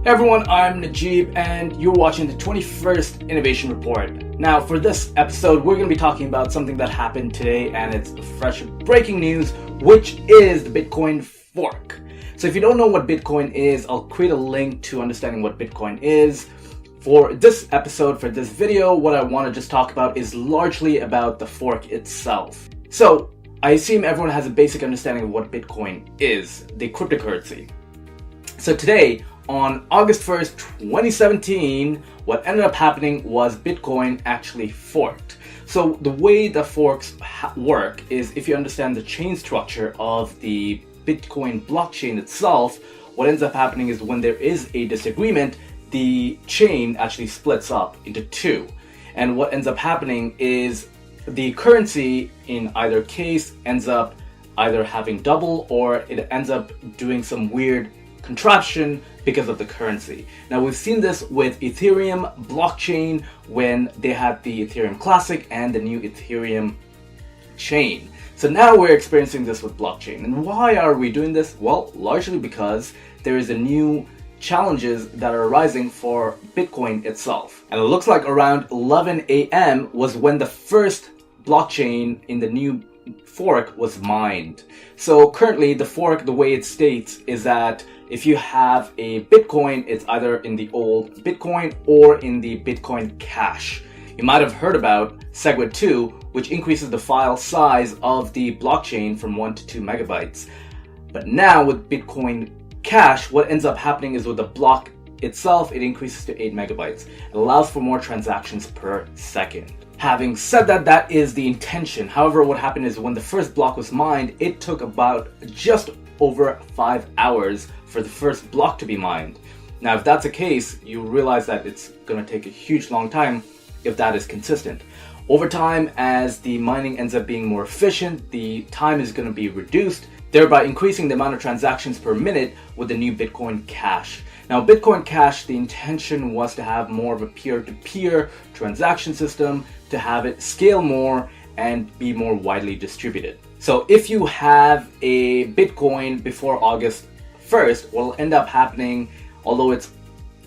Hey everyone, I'm Najeeb and you're watching the 21st Innovation Report. Now for this episode, we're going to be talking about something that happened today and it's fresh breaking news, which is the Bitcoin fork. So if you don't know what Bitcoin is, I'll create a link to understanding what Bitcoin is. For this episode, for this video, what I want to just talk about is largely about the fork itself. So I assume everyone has a basic understanding of what Bitcoin is, the cryptocurrency. So today, on August 1st, 2017, what ended up happening was Bitcoin actually forked. So the way the forks work is if you understand the chain structure of the Bitcoin blockchain itself, what ends up happening is when there is a disagreement, the chain actually splits up into two. And what ends up happening is the currency in either case ends up either having double or it ends up doing some weird contraption because of the currency. Now we've seen this with Ethereum blockchain when they had the Ethereum Classic and the new Ethereum chain. So now we're experiencing this with blockchain. And why are we doing this? Well, largely because there is a new challenges that are arising for Bitcoin itself. And it looks like around 11 a.m. was when the first blockchain in the new fork was mined. So currently the fork, the way it states is that if you have a Bitcoin, it's either in the old Bitcoin or in the Bitcoin Cash. You might have heard about SegWit 2, which increases the file size of the blockchain from 1 to 2 megabytes. But now with Bitcoin Cash, what ends up happening is with the block itself, it increases to 8 megabytes. It allows for more transactions per second. Having said that, that is the intention. However, what happened is when the first block was mined, it took about just over 5 hours for the first block to be mined. Now, if that's the case, you realize that it's going to take a huge long time if that is consistent. Over time, as the mining ends up being more efficient, the time is going to be reduced, thereby increasing the amount of transactions per minute with the new Bitcoin Cash. Now, Bitcoin Cash, the intention was to have more of a peer-to-peer transaction system, to have it scale more and be more widely distributed. So if you have a Bitcoin before August 1st, what will end up happening, although it's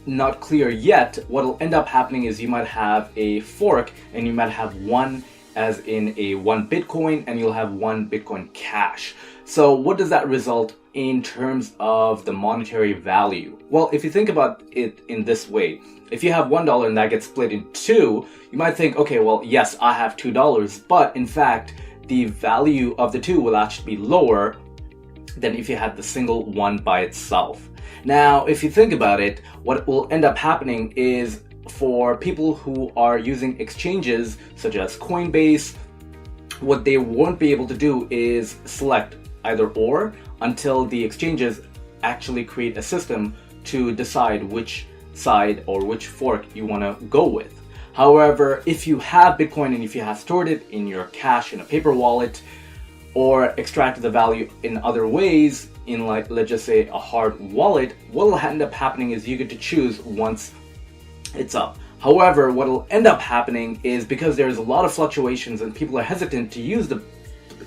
not clear yet, what will end up happening is you might have a fork and you might have one as in a one Bitcoin and you'll have one Bitcoin Cash. So what does that result in terms of the monetary value? Well, if you think about it in this way, if you have $1 and that gets split in two, you might think, okay, well, yes, I have $2, but in fact, the value of the two will actually be lower than if you had the single one by itself. Now, if you think about it, what will end up happening is for people who are using exchanges such as Coinbase, what they won't be able to do is select either or until the exchanges actually create a system to decide which side or which fork you want to go with. However, if you have Bitcoin and if you have stored it in your cash in a paper wallet or extracted the value in other ways, in like, let's just say a hard wallet, what will end up happening is you get to choose once it's up. However, what will end up happening is because there's a lot of fluctuations and people are hesitant to use the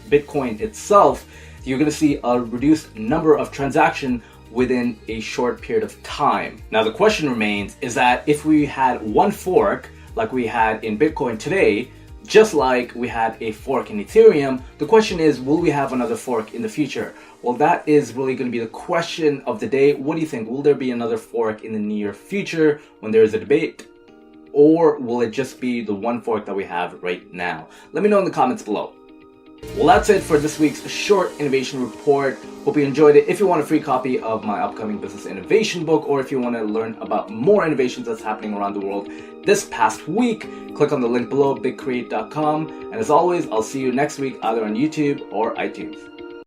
Bitcoin itself, you're going to see a reduced number of transactions within a short period of time. Now the question remains is that if we had one fork like we had in Bitcoin today, just like we had a fork in Ethereum, the question is, will we have another fork in the future? Well, that is really going to be the question of the day. What do you think? Will there be another fork in the near future when there is a debate? Or will it just be the one fork that we have right now? Let me know in the comments below. Well, that's it for this week's short innovation report. Hope you enjoyed it. If you want a free copy of my upcoming business innovation book, or if you want to learn about more innovations that's happening around the world this past week, click on the link below, BigCreate.com. And as always, I'll see you next week either on YouTube or iTunes.